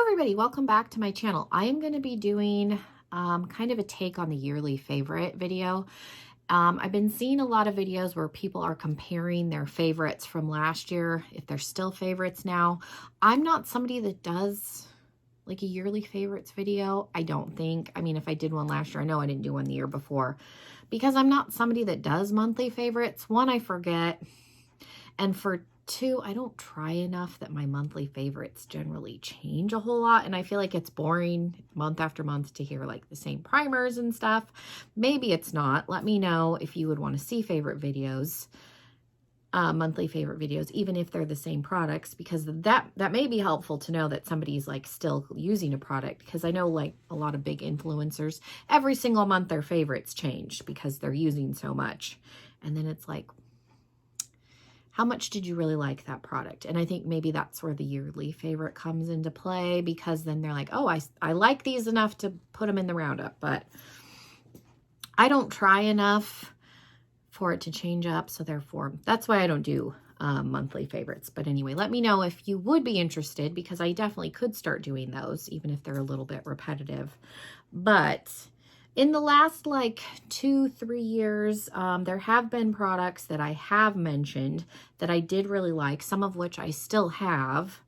everybody, welcome back to my channel. I am going to be doing kind of a take on the yearly favorite video. I've been seeing a lot of videos where people are comparing their favorites from last year, if they're still favorites now. I'm not somebody that does like a yearly favorites video. I don't think. I mean, if I did one last year, I know I didn't do one the year before because I'm not somebody that does monthly favorites. One, I forget. And for two, I don't try enough that my monthly favorites generally change a whole lot. And I feel like it's boring month after month to hear like the same primers and stuff. Maybe it's not. Let me know if you would want to see favorite videos, monthly favorite videos, even if they're the same products, because that may be helpful to know that somebody's like still using a product. Because I know like a lot of big influencers, every single month their favorites change because they're using so much. And then it's like, how much did you really like that product? And I think maybe that's where the yearly favorite comes into play, because then they're like, oh, I like these enough to put them in the roundup, but I don't try enough for it to change up. So therefore, that's why I don't do monthly favorites. But anyway, let me know if you would be interested, because I definitely could start doing those, even if they're a little bit repetitive. But in the last like 2-3 years, there have been products that I have mentioned that I did really like, some of which I still have.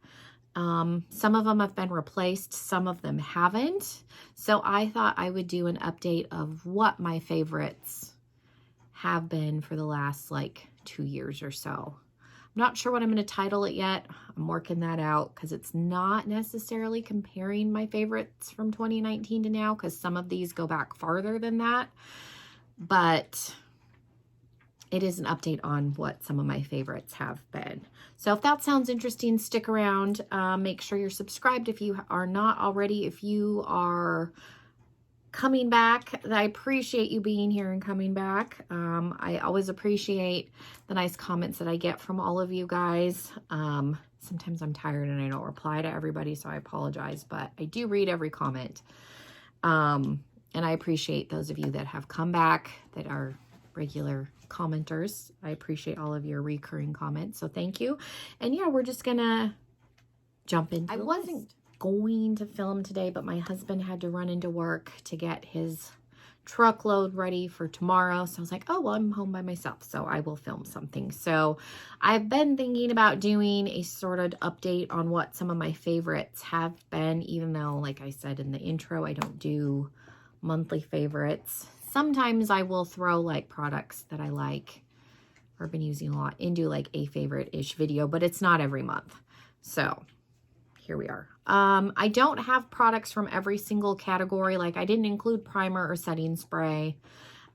Some of them have been replaced, some of them haven't. So I thought I would do an update of what my favorites have been for the last like 2 years or so. I'm not sure what I'm going to title it yet. I'm working that out because it's not necessarily comparing my favorites from 2019 to now, because some of these go back farther than that. But it is an update on what some of my favorites have been. So if that sounds interesting, stick around. Make sure you're subscribed if you are not already. If you are coming back, I appreciate you being here and coming back. I always appreciate the nice comments that I get from all of you guys. Sometimes I'm tired and I don't reply to everybody, so I apologize, but I do read every comment. And I appreciate those of you that have come back, that are regular commenters. I appreciate all of your recurring comments, so thank you. And yeah, we're just gonna jump into the list. Going to film today, but my husband had to run into work to get his truckload ready for tomorrow. So I was like, oh, well, I'm home by myself, so I will film something. So I've been thinking about doing a sort of update on what some of my favorites have been, even though, like I said in the intro, I don't do monthly favorites. Sometimes I will throw like products that I like or been using a lot into like a favorite-ish video, but it's not every month. So here we are. I don't have products from every single category. Like I didn't include primer or setting spray.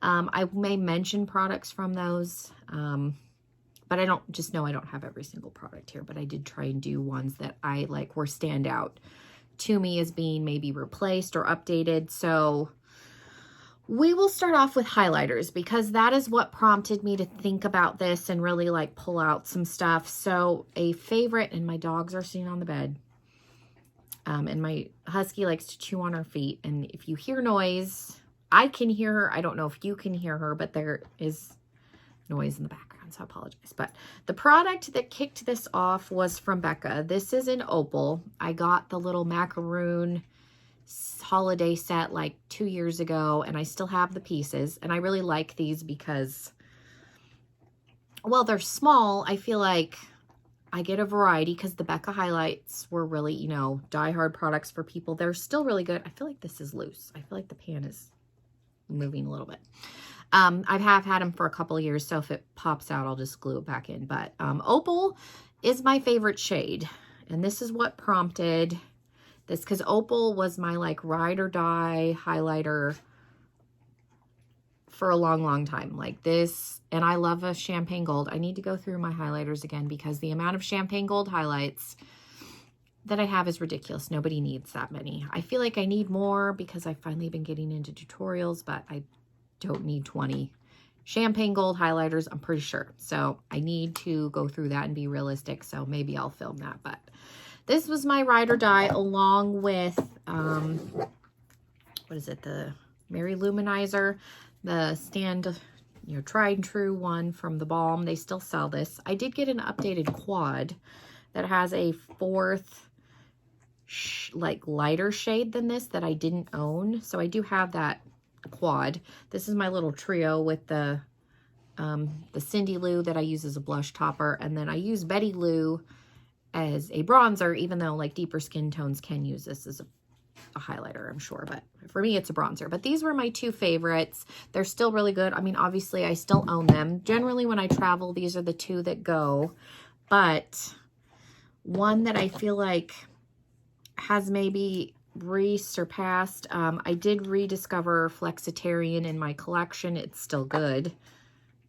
I may mention products from those, but I don't just know I don't have every single product here, but I did try and do ones that I like were stand out to me as being maybe replaced or updated. So we will start off with highlighters, because that is what prompted me to think about this and really like pull out some stuff. So a favorite, and my dogs are sitting on the bed. And my husky likes to chew on her feet. And if you hear noise, I can hear her. I don't know if you can hear her, but there is noise in the background, so I apologize. But the product that kicked this off was from Becca. This is an opal. I got the little macaroon holiday set like 2 years ago, and I still have the pieces. And I really like these because, well, they're small. I feel like I get a variety, because the Becca highlights were really, you know, die-hard products for people. They're still really good. I feel like this is loose. I feel like the pan is moving a little bit. I have had them for a couple of years, so if it pops out, I'll just glue it back in. But opal is my favorite shade, and this is what prompted this, because opal was my like ride or die highlighter for a long time. Like this, and I love a champagne gold. I need to go through my highlighters again, because the amount of champagne gold highlights that I have is ridiculous. Nobody needs that many. I feel like I need more because I've finally been getting into tutorials, but I don't need 20 champagne gold highlighters, I'm pretty sure. So I need to go through that and be realistic. So maybe I'll film that. But this was my ride or die, along with, what is it? The Mary Luminizer. The stand, you know, tried and true one from the Balm. They still sell this. I did get an updated quad that has a fourth like lighter shade than this that I didn't own. So I do have that quad. This is my little trio with the Cindy Lou that I use as a blush topper. And then I use Betty Lou as a bronzer, even though like deeper skin tones can use this as a highlighter, I'm sure. But for me, it's a bronzer. But these were my two favorites. They're still really good. I mean, obviously, I still own them. Generally, when I travel, these are the two that go. But one that I feel like has maybe resurpassed, I did rediscover Flexitarian in my collection. It's still good.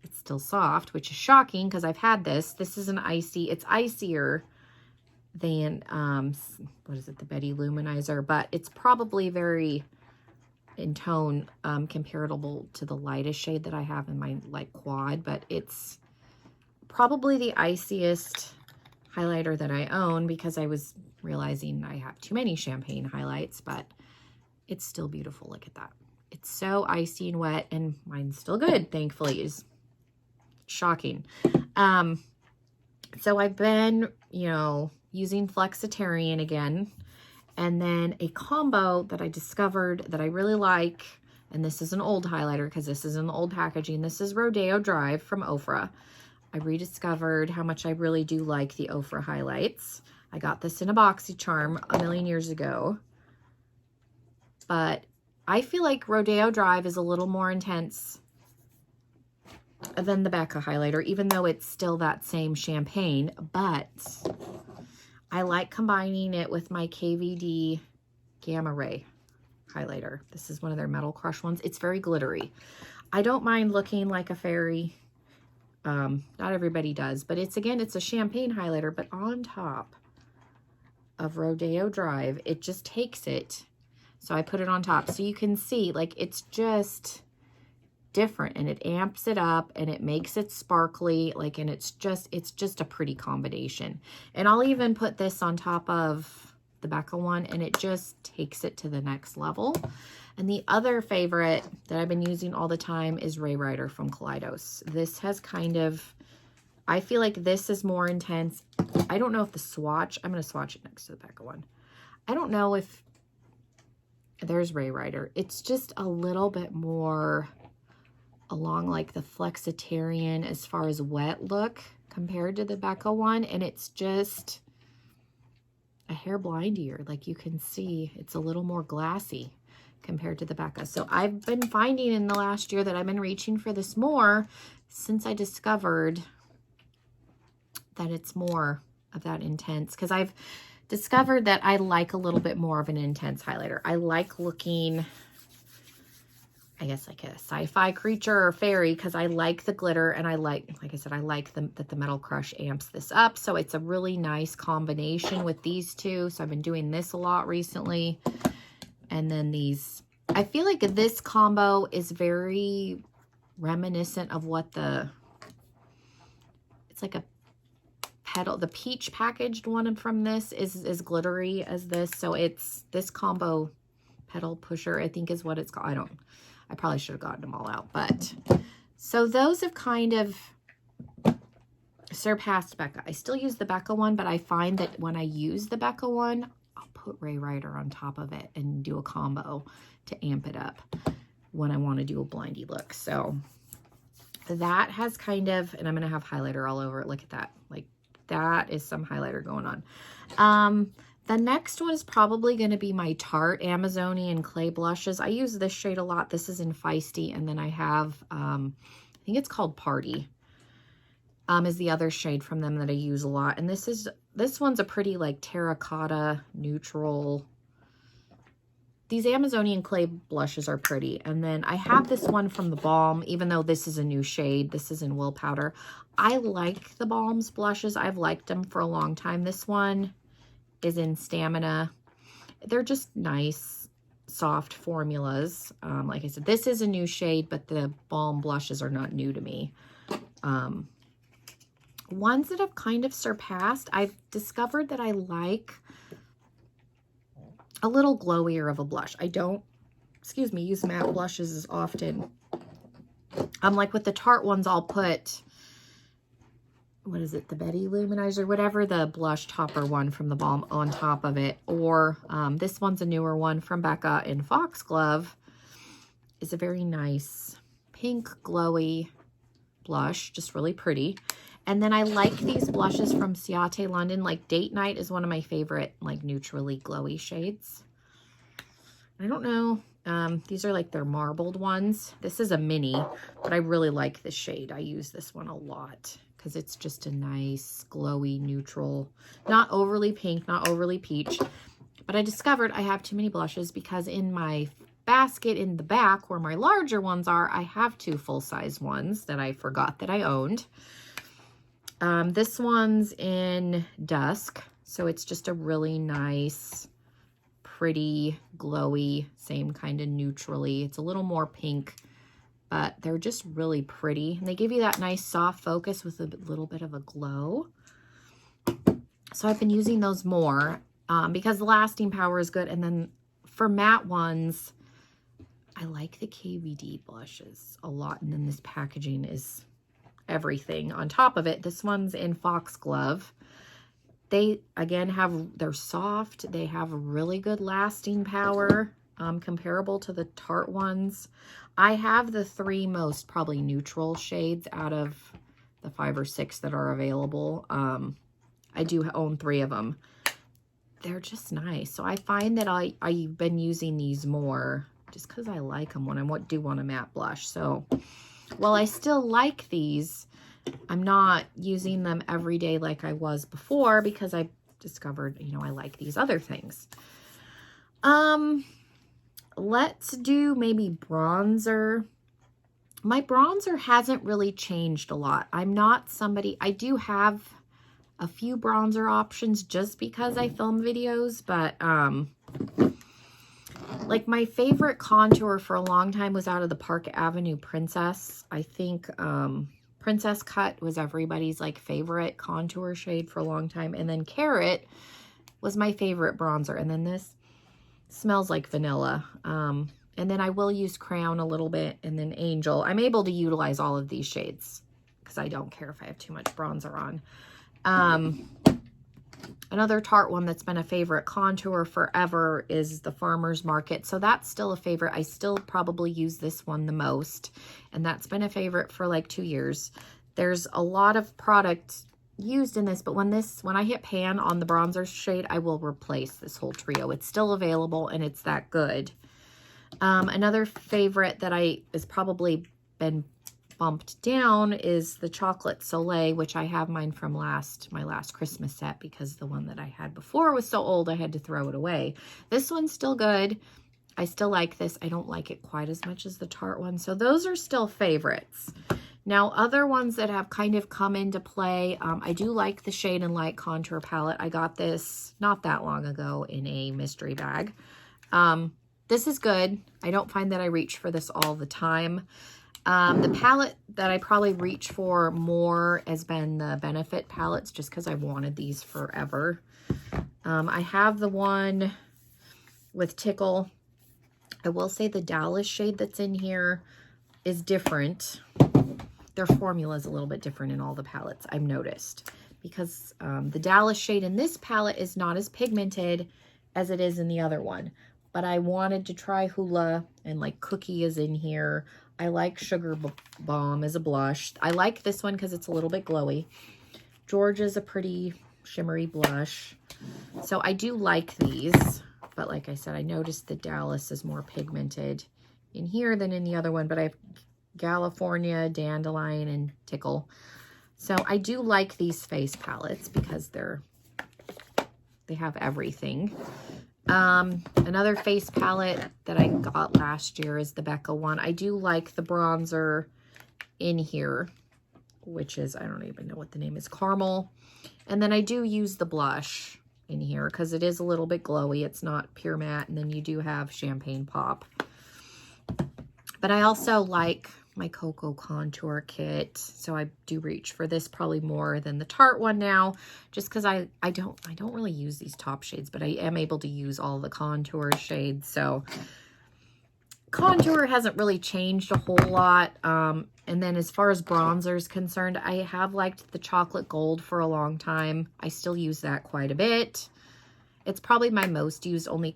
It's still soft, which is shocking because I've had this. This is an icy, it's icier than, what is it, the Betty Luminizer, but it's probably very in tone comparable to the lightest shade that I have in my like quad, but it's probably the iciest highlighter that I own because I was realizing I have too many champagne highlights, but it's still beautiful. Look at that. It's so icy and wet, and mine's still good, thankfully. It's shocking. So I've been, you know, using Flexitarian again, and then a combo that I discovered that I really like, and this is an old highlighter because this is in the old packaging. This is Rodeo Drive from Ofra. I rediscovered how much I really do like the Ofra highlights. I got this in a BoxyCharm a million years ago, but I feel like Rodeo Drive is a little more intense than the Becca highlighter, even though it's still that same champagne, but I like combining it with my KVD Gamma Ray highlighter. This is one of their Metal Crush ones. It's very glittery. I don't mind looking like a fairy. Not everybody does, but it's, again, it's a champagne highlighter, but on top of Rodeo Drive, it just takes it. So I put it on top so you can see, like, it's just different, and it amps it up and it makes it sparkly, like, and it's just a pretty combination. And I'll even put this on top of the Becca one, and it just takes it to the next level. And the other favorite that I've been using all the time is Ray Ryder from Kaleidos. This has kind of, I feel like this is more intense. I don't know if the swatch, I'm going to swatch it next to the Becca one. I don't know if, there's Ray Ryder. It's just a little bit more along like the Flexitarian as far as wet look compared to the Becca one, and it's just a hair blindier. Like, you can see it's a little more glassy compared to the Becca. So I've been finding in the last year that I've been reaching for this more since I discovered that it's more of that intense, because I've discovered that I like a little bit more of an intense highlighter. I like looking, I guess, like a sci-fi creature or fairy, because I like the glitter, and I like I said, I like that the Metal Crush amps this up. So it's a really nice combination with these two. So I've been doing this a lot recently. And then these, I feel like this combo is very reminiscent of what it's like a petal, the peach packaged one from this is as glittery as this. So it's this combo petal pusher, I think is what it's called. I probably should have gotten them all out, but so those have kind of surpassed Becca. I still use the Becca one, but I find that when I use the Becca one, I'll put Ray Ryder on top of it and do a combo to amp it up when I want to do a blindy look. So that has kind of, and I'm going to have highlighter all over it. Look at that. Like, that is some highlighter going on. The next one is probably going to be my Tarte Amazonian Clay Blushes. I use this shade a lot. This is in Feisty. And then I have, I think it's called Party, is the other shade from them that I use a lot. And this one's a pretty like terracotta neutral. These Amazonian Clay blushes are pretty. And then I have this one from the Balm, even though this is a new shade. This is in Will Powder. I like the Balm's blushes. I've liked them for a long time. This one is in Stamina. They're just nice, soft formulas. Like I said, this is a new shade, but the Balm blushes are not new to me. Ones that have kind of surpassed, I've discovered that I like a little glowier of a blush. I don't, use matte blushes as often. Like with the Tarte ones, I'll put what is it, the Betty Luminizer, whatever the blush topper one from the Balm on top of it. Or this one's a newer one from Becca in Foxglove. It's a very nice pink glowy blush, just really pretty. And then I like these blushes from Ciate London. Like Date Night is one of my favorite like neutrally glowy shades. I don't know. These are like their marbled ones. This is a mini, but I really like this shade. I use this one a lot because it's just a nice glowy neutral, not overly pink, not overly peach. But I discovered I have too many blushes because in my basket in the back where my larger ones are, I have 2 full-size ones that I forgot that I owned. This one's in Dusk, so it's just a really nice, pretty, glowy, same kind of neutrally. It's a little more pink, but they're just really pretty. And they give you that nice soft focus with a little bit of a glow. So I've been using those more because the lasting power is good. And then for matte ones, I like the KVD blushes a lot. And then this packaging is everything on top of it. This one's in Foxglove. They, again, they're soft. They have really good lasting power, comparable to the Tarte ones. I have the 3 most probably neutral shades out of the 5 or 6 that are available. I do own 3 of them. They're just nice. So I find that I've been using these more just because I like them when I do want a matte blush. So while I still like these, I'm not using them every day like I was before because I discovered, you know, I like these other things. Let's do maybe bronzer. My bronzer hasn't really changed a lot. I'm not somebody, I do have a few bronzer options just because I film videos, but like my favorite contour for a long time was out of the Park Avenue Princess. I think Princess Cut was everybody's like favorite contour shade for a long time. And then Carrot was my favorite bronzer. And then this smells like vanilla. And then I will use Crown a little bit, and then Angel. I'm able to utilize all of these shades because I don't care if I have too much bronzer on. Another Tarte one that's been a favorite contour forever is the Farmer's Market. So that's still a favorite. I still probably use this one the most, and that's been a favorite for like 2 years. There's a lot of product used in this, but when I hit pan on the bronzer shade, I will replace this whole trio. It's still available and it's that good. Another favorite that is probably been bumped down is the Chocolate Soleil, which I have mine from my last Christmas set because the one that I had before was so old I had to throw it away. This one's still good. I still like this. I don't like it quite as much as the Tarte one. So those are still favorites. Now, other ones that have kind of come into play, I do like the Shade and Light Contour Palette. I got this not that long ago in a mystery bag. This is good. I don't find that I reach for this all the time. The palette that I probably reach for more has been the Benefit palettes, just because I've wanted these forever. I have the one with Tickle. I will say the Dallas shade that's in here is different. Their formula is a little bit different in all the palettes, I've noticed. Because the Dallas shade in this palette is not as pigmented as it is in the other one. But I wanted to try Hoola, and like Cookie is in here. I like Sugar Bomb as a blush. I like this one because it's a little bit glowy. Georgia's a pretty shimmery blush. So I do like these. But like I said, I noticed the Dallas is more pigmented in here than in the other one. But I have California, Dandelion, and Tickle. So I do like these face palettes because they have everything. Another face palette that I got last year is the Becca one. I do like the bronzer in here, which is, I don't even know what the name is, Caramel. And then I do use the blush in here because it is a little bit glowy. It's not pure matte. And then you do have Champagne Pop. But I also like my Cocoa Contour Kit. So I do reach for this probably more than the Tarte one now, just because I don't really use these top shades, but I am able to use all the contour shades. So contour hasn't really changed a whole lot. And then as far as bronzer is concerned, I have liked the chocolate gold for a long time. I still use that quite a bit. It's probably my most used, only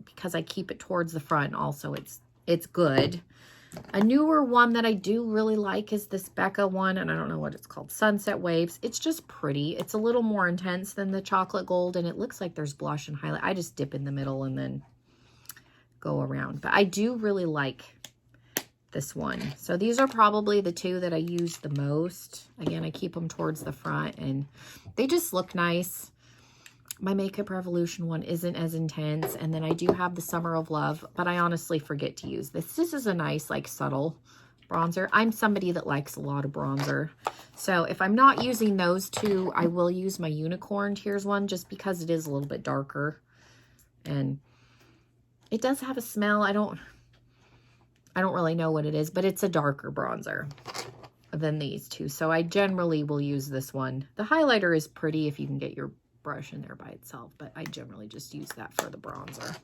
because I keep it towards the front. Also, it's good. A newer one that I do really like is this Becca one, and I don't know what it's called, Sunset Waves. It's just pretty. It's a little more intense than the chocolate gold, and it looks like there's blush and highlight. I just dip in the middle and then go around. But I do really like this one. So these are probably the two that I use the most. Again, I keep them towards the front, and they just look nice. My Makeup Revolution one isn't as intense. And then I do have the Summer of Love, but I honestly forget to use this. This is a nice, like, subtle bronzer. I'm somebody that likes a lot of bronzer. So if I'm not using those two, I will use my Unicorn Tears one just because it is a little bit darker. And it does have a smell. I don't really know what it is, but it's a darker bronzer than these two. So I generally will use this one. The highlighter is pretty if you can get your brush in there by itself, but I generally just use that for the bronzer.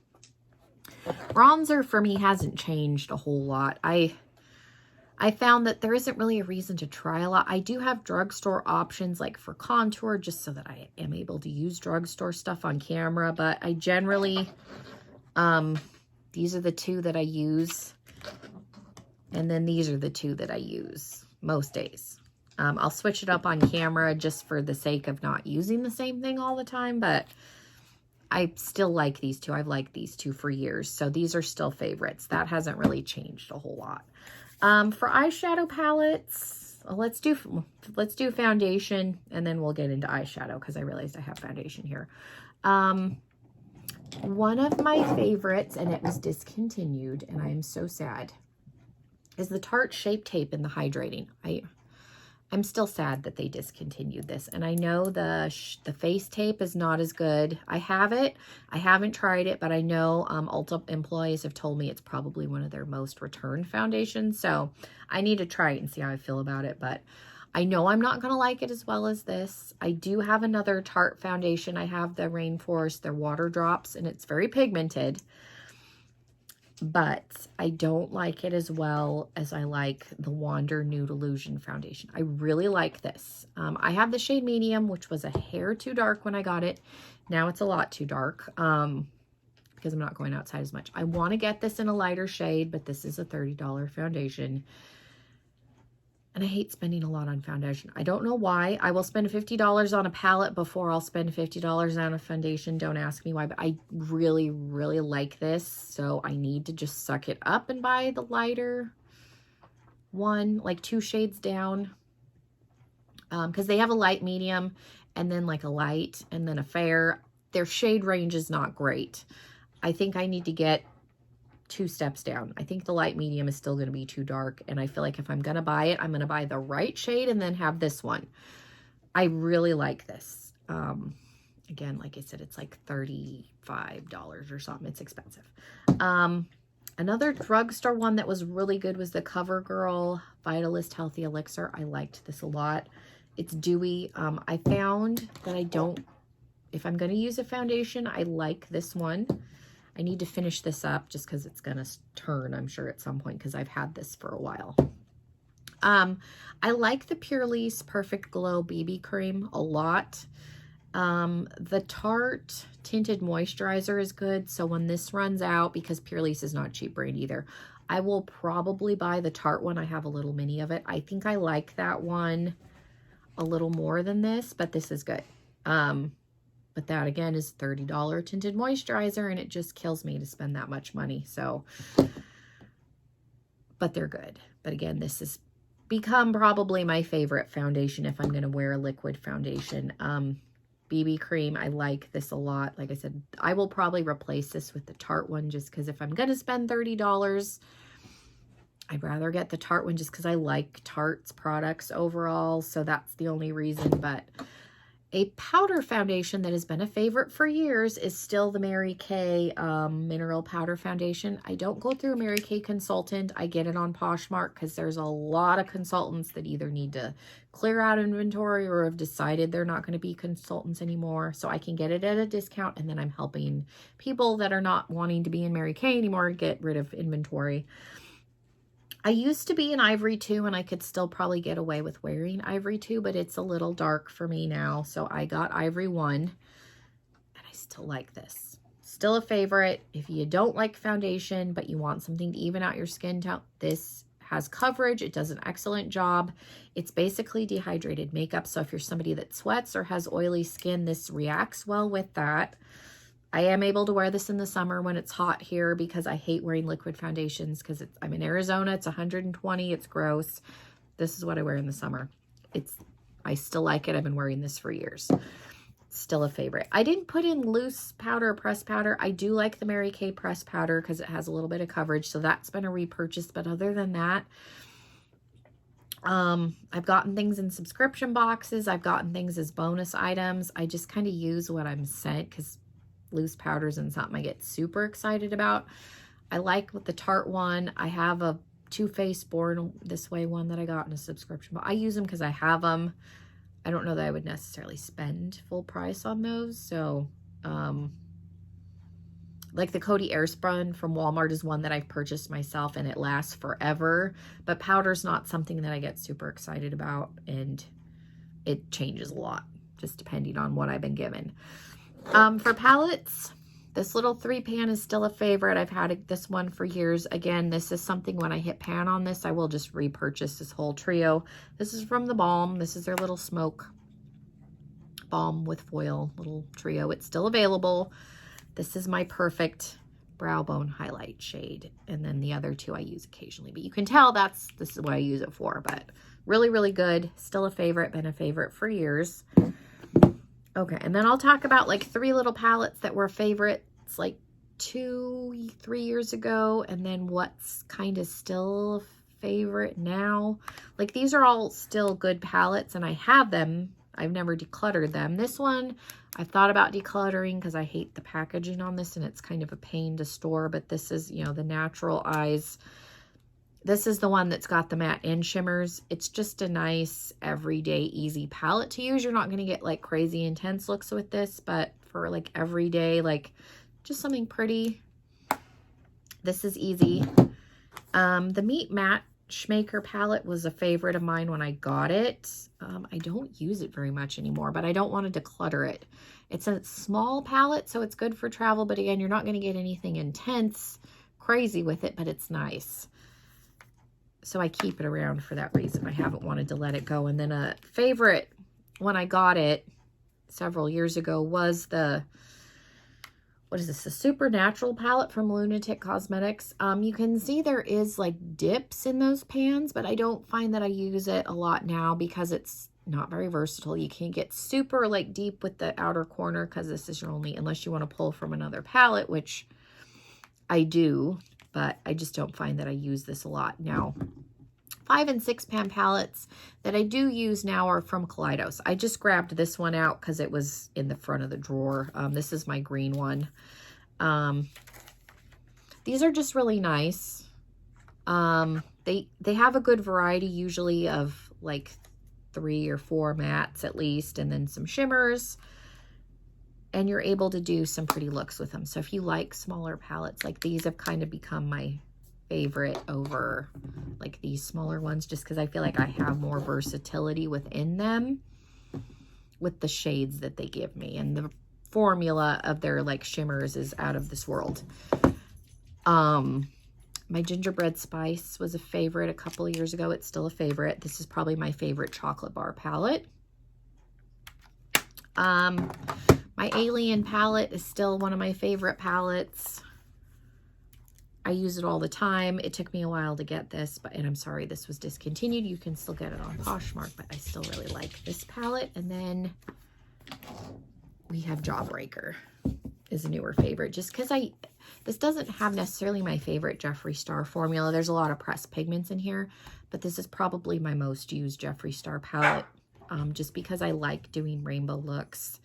Bronzer for me hasn't changed a whole lot. I found that there isn't really a reason to try a lot. I do have drugstore options like for contour, just so that I am able to use drugstore stuff on camera, but I generally, these are the two that I use, and then these are the two that I use most days. I'll switch it up on camera just for the sake of not using the same thing all the time, but I still like these two. I've liked these two for years, so these are still favorites. That hasn't really changed a whole lot. For eyeshadow palettes, let's do foundation, and then we'll get into eyeshadow because I realized I have foundation here. One of my favorites, and it was discontinued, and I am so sad, is the Tarte Shape Tape in the Hydrating. I'm still sad that they discontinued this, and I know the face tape is not as good. I have it. I haven't tried it, but I know Ulta employees have told me it's probably one of their most returned foundations, so I need to try it and see how I feel about it, but I know I'm not going to like it as well as this. I do have another Tarte foundation. I have the Rainforest, their Water Drops, and it's very pigmented, but I don't like it as well as I like the Wander Nude Illusion foundation. I really like this. I have the shade medium, which was a hair too dark when I got it. Now it's a lot too dark because I'm not going outside as much. I want to get this in a lighter shade, but this is a $30 foundation. And I hate spending a lot on foundation. I don't know why. I will spend $50 on a palette before I'll spend $50 on a foundation. Don't ask me why, but I really, really like this. So I need to just suck it up and buy the lighter one, like 2 shades down. Because they have a light, medium, and then like a light, and then a fair. Their shade range is not great. I think I need to get 2 steps down. I think the light medium is still going to be too dark, and I feel like if I'm going to buy it, I'm going to buy the right shade and then have this one. I really like this. Again, like I said, it's like $35 or something. It's expensive. Another drugstore one that was really good was the CoverGirl Vitalist Healthy Elixir. I liked this a lot. It's dewy. I found that if I'm going to use a foundation, I like this one. I need to finish this up just because it's going to turn, I'm sure, at some point because I've had this for a while. I like the Purlisse Perfect Glow BB Cream a lot. The Tarte Tinted Moisturizer is good. So when this runs out, because Purlisse is not cheap brand either, I will probably buy the Tarte one. I have a little mini of it. I think I like that one a little more than this, but this is good. But that, again, is $30 tinted moisturizer, and it just kills me to spend that much money. So, but they're good. But again, this has become probably my favorite foundation if I'm going to wear a liquid foundation. BB cream, I like this a lot. Like I said, I will probably replace this with the Tarte one just because if I'm going to spend $30, I'd rather get the Tarte one just because I like Tarte's products overall. So that's the only reason, but A powder foundation that has been a favorite for years is still the Mary Kay Mineral Powder Foundation. I don't go through Mary Kay Consultant. I get it on Poshmark because there's a lot of consultants that either need to clear out inventory or have decided they're not going to be consultants anymore. So I can get it at a discount, and then I'm helping people that are not wanting to be in Mary Kay anymore get rid of inventory. I used to be an Ivory 2, and I could still probably get away with wearing Ivory 2, but it's a little dark for me now. So I got Ivory 1, and I still like this. Still a favorite. If you don't like foundation, but you want something to even out your skin tone, this has coverage. It does an excellent job. It's basically dehydrated makeup. So if you're somebody that sweats or has oily skin, this reacts well with that. I am able to wear this in the summer when it's hot here because I hate wearing liquid foundations because I'm in Arizona. It's 120. It's gross. This is what I wear in the summer. I still like it. I've been wearing this for years. Still a favorite. I didn't put in loose powder or pressed powder. I do like the Mary Kay pressed powder because it has a little bit of coverage. So that's been a repurchase. But other than that, I've gotten things in subscription boxes. I've gotten things as bonus items. I just kind of use what I'm sent because loose powders and something I get super excited about. I like with the Tarte one. I have a Too Faced Born This Way one that I got in a subscription, but I use them because I have them. I don't know that I would necessarily spend full price on those. So, like the Coty Airspun from Walmart is one that I've purchased myself, and it lasts forever. But powder's not something that I get super excited about, and it changes a lot just depending on what I've been given. For palettes, this little 3-pan is still a favorite. I've had this one for years. Again, this is something when I hit pan on this, I will just repurchase this whole trio. This is from the Balm. This is their little smoke balm with foil little trio. It's still available. This is my perfect brow bone highlight shade. And then the other two I use occasionally, but you can tell this is what I use it for, but really, really good. Still a favorite, been a favorite for years. Okay, and then I'll talk about like 3 little palettes that were favorites like 2-3 years ago, and then what's kind of still favorite now. Like these are all still good palettes, and I have them. I've never decluttered them. This one, I've thought about decluttering because I hate the packaging on this, and it's kind of a pain to store, but this is, you know, the Natural Eyes. This is the one that's got the matte and shimmers. It's just a nice, everyday, easy palette to use. You're not going to get like crazy intense looks with this, but for like everyday, like just something pretty, this is easy. The Meet Matchmaker palette was a favorite of mine when I got it. I don't use it very much anymore, but I don't want to declutter it. It's a small palette, so it's good for travel, but again, you're not going to get anything intense, crazy with it, but it's nice. So I keep it around for that reason. I haven't wanted to let it go. And then a favorite when I got it several years ago was the, what is this? The Supernatural palette from Lunatic Cosmetics. You can see there is like dips in those pans, but I don't find that I use it a lot now because it's not very versatile. You can't get super like deep with the outer corner because this is your only, unless you want to pull from another palette, which I do. But I just don't find that I use this a lot. Now, 5- and 6-pan palettes that I do use now are from Kaleidos. I just grabbed this one out because it was in the front of the drawer. This is my green one. These are just really nice. They have a good variety usually of like 3 or 4 mattes at least, and then some shimmers. And you're able to do some pretty looks with them. So if you like smaller palettes, like these have kind of become my favorite over like these smaller ones, just because I feel like I have more versatility within them with the shades that they give me. And the formula of their like shimmers is out of this world. My Gingerbread Spice was a favorite a couple of years ago. It's still a favorite. This is probably my favorite chocolate bar palette. My Alien palette is still one of my favorite palettes. I use it all the time. It took me a while to get this, and I'm sorry this was discontinued. You can still get it on Poshmark, but I still really like this palette. And then we have Jawbreaker is a newer favorite, just because this doesn't have necessarily my favorite Jeffree Star formula. There's a lot of pressed pigments in here, but this is probably my most used Jeffree Star palette. just because I like doing rainbow looks.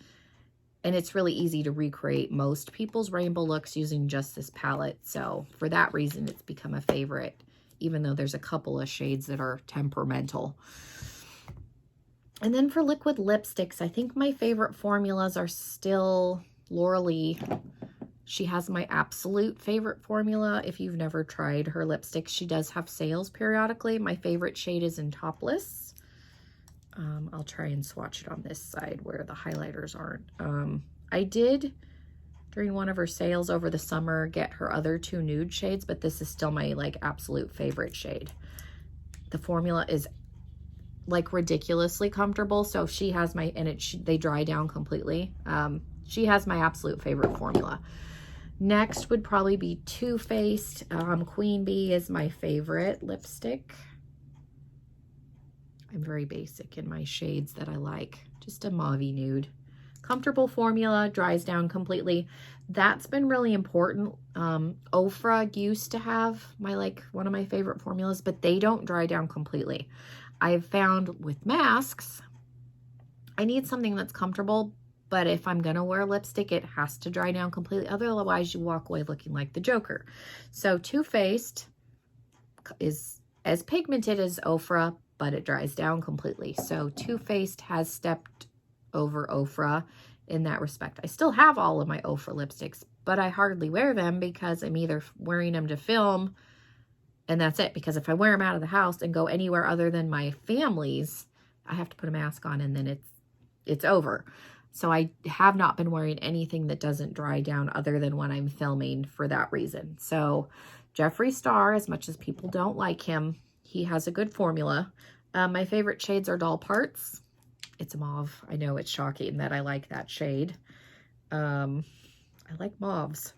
And it's really easy to recreate most people's rainbow looks using just this palette. So for that reason, it's become a favorite, even though there's a couple of shades that are temperamental. And then for liquid lipsticks, I think my favorite formulas are still Laura Lee. She has my absolute favorite formula. If you've never tried her lipsticks, she does have sales periodically. My favorite shade is in Topless. I'll try and swatch it on this side where the highlighters aren't. I did, during one of her sales over the summer, get her other 2 nude shades, but this is still my like absolute favorite shade. The formula is like ridiculously comfortable. So she has my, and they dry down completely. She has my absolute favorite formula. Next would probably be Too Faced. Queen Bee is my favorite lipstick. I'm very basic in my shades that I like. Just a mauvey nude. Comfortable formula, dries down completely. That's been really important. Ofra used to have one of my favorite formulas, but they don't dry down completely. I've found with masks, I need something that's comfortable, but if I'm gonna wear lipstick, it has to dry down completely. Otherwise, you walk away looking like the Joker. So Too Faced is as pigmented as Ofra, but it dries down completely. So Too Faced has stepped over Ofra in that respect. I still have all of my Ofra lipsticks, but I hardly wear them because I'm either wearing them to film, and that's it. Because if I wear them out of the house and go anywhere other than my family's, I have to put a mask on and then it's over. So I have not been wearing anything that doesn't dry down other than when I'm filming for that reason. So Jeffree Star, as much as people don't like him, he has a good formula. My favorite shades are Doll Parts. It's a mauve. I know it's shocking that I like that shade. I like mauves.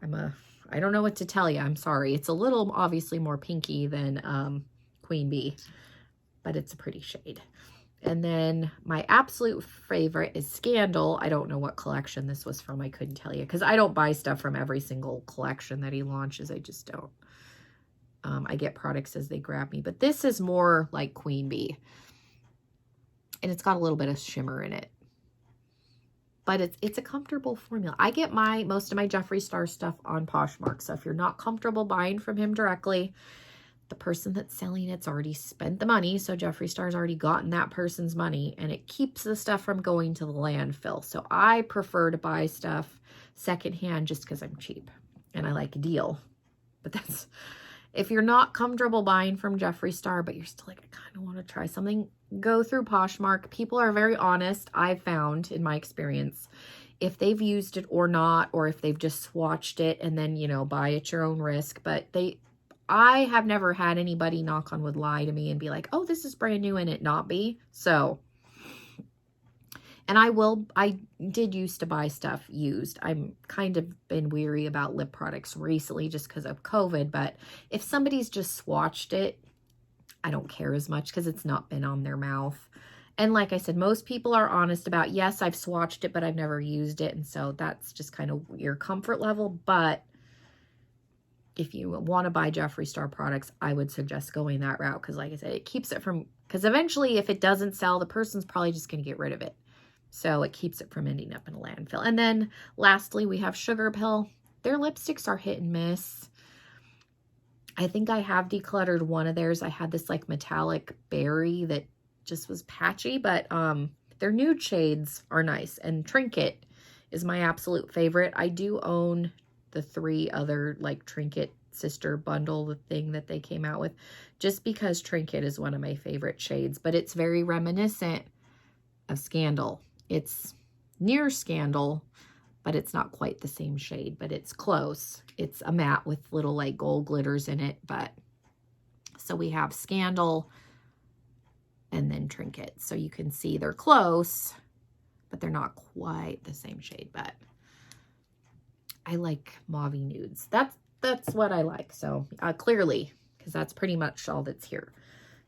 I don't know what to tell you. I'm sorry. It's a little obviously more pinky than Queen Bee, but it's a pretty shade. And then my absolute favorite is Scandal. I don't know what collection this was from. I couldn't tell you because I don't buy stuff from every single collection that he launches. I just don't. I get products as they grab me, but this is more like Queen Bee. And it's got a little bit of shimmer in it. But it's a comfortable formula. I get most of my Jeffree Star stuff on Poshmark. So if you're not comfortable buying from him directly, the person that's selling it's already spent the money. So Jeffree Star's already gotten that person's money, and it keeps the stuff from going to the landfill. So I prefer to buy stuff secondhand just because I'm cheap and I like a deal. But that's, if you're not comfortable buying from Jeffree Star, but you're still like, I kind of want to try something, go through Poshmark. People are very honest, I've found in my experience, if they've used it or not, or if they've just swatched it and then, you know, buy at your own risk. But I have never had anybody, knock on wood, lie to me and be like, oh, this is brand new, and it not be. So, and I did used to buy stuff used. I'm kind of been weary about lip products recently just because of COVID, but if somebody's just swatched it, I don't care as much because it's not been on their mouth. And like I said, most people are honest about, yes, I've swatched it, but I've never used it. And so that's just kind of your comfort level. But if you want to buy Jeffree Star products, I would suggest going that route because like I said, it keeps it from, because eventually if it doesn't sell, the person's probably just going to get rid of it. So it keeps it from ending up in a landfill. And then lastly, we have Sugar Pill. Their lipsticks are hit and miss. I think I have decluttered one of theirs. I had this like metallic berry that just was patchy, but their nude shades are nice. And Trinket is my absolute favorite. I do own the 3 other like Trinket sister bundle, the thing that they came out with, just because Trinket is one of my favorite shades, but it's very reminiscent of Scandal. It's near Scandal, but it's not quite the same shade, but it's close. It's a matte with little like gold glitters in it, but so we have Scandal and then Trinket. So you can see they're close, but they're not quite the same shade, but I like mauvey nudes. That's what I like. So clearly, because that's pretty much all that's here.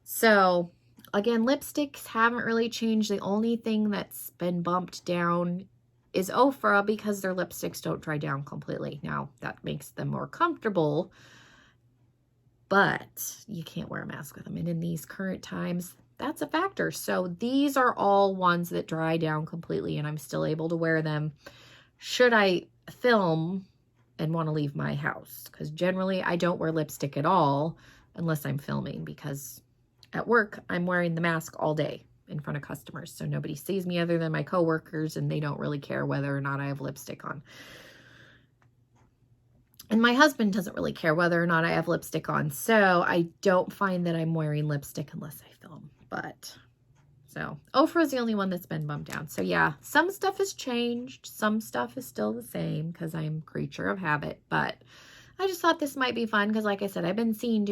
So again, lipsticks haven't really changed. The only thing that's been bumped down is Ofra because their lipsticks don't dry down completely. Now, that makes them more comfortable, but you can't wear a mask with them. And in these current times, that's a factor. So these are all ones that dry down completely and I'm still able to wear them should I film and want to leave my house, because generally I don't wear lipstick at all unless I'm filming, because at work I'm wearing the mask all day in front of customers, so nobody sees me other than my coworkers, and they don't really care whether or not I have lipstick on. And my husband doesn't really care whether or not I have lipstick on, so I don't find that I'm wearing lipstick unless I film. But so Ofra is the only one that's been bumped down. So yeah, some stuff has changed. Some stuff is still the same because I'm a creature of habit. But I just thought this might be fun because, like I said, I've been seeing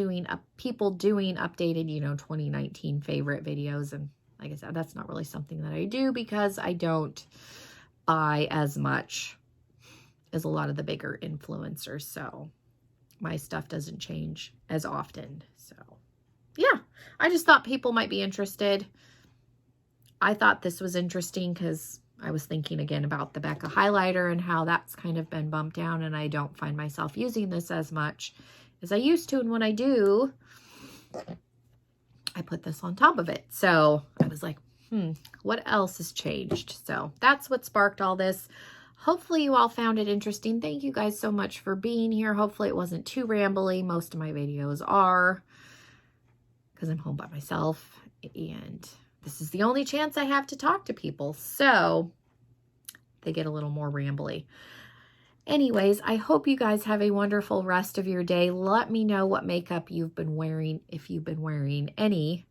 people doing updated, 2019 favorite videos. And like I said, that's not really something that I do because I don't buy as much as a lot of the bigger influencers. So my stuff doesn't change as often. So yeah, I just thought people might be interested. I thought this was interesting because I was thinking again about the Becca highlighter and how that's kind of been bumped down, and I don't find myself using this as much as I used to. And when I do, I put this on top of it. So I was like, what else has changed? So that's what sparked all this. Hopefully you all found it interesting. Thank you guys so much for being here. Hopefully it wasn't too rambly. Most of my videos are because I'm home by myself and this is the only chance I have to talk to people. So they get a little more rambly. Anyways, I hope you guys have a wonderful rest of your day. Let me know what makeup you've been wearing, if you've been wearing any.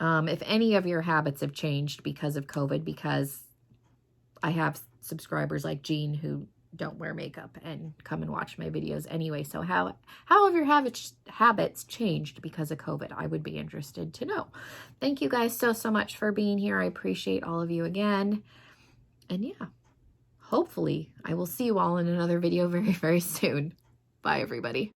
If any of your habits have changed because of COVID, because I have subscribers like Jean who don't wear makeup and come and watch my videos anyway. So how have your habits changed because of COVID? I would be interested to know. Thank you guys so much for being here. I appreciate all of you again. And yeah, hopefully I will see you all in another video very, very soon. Bye, everybody.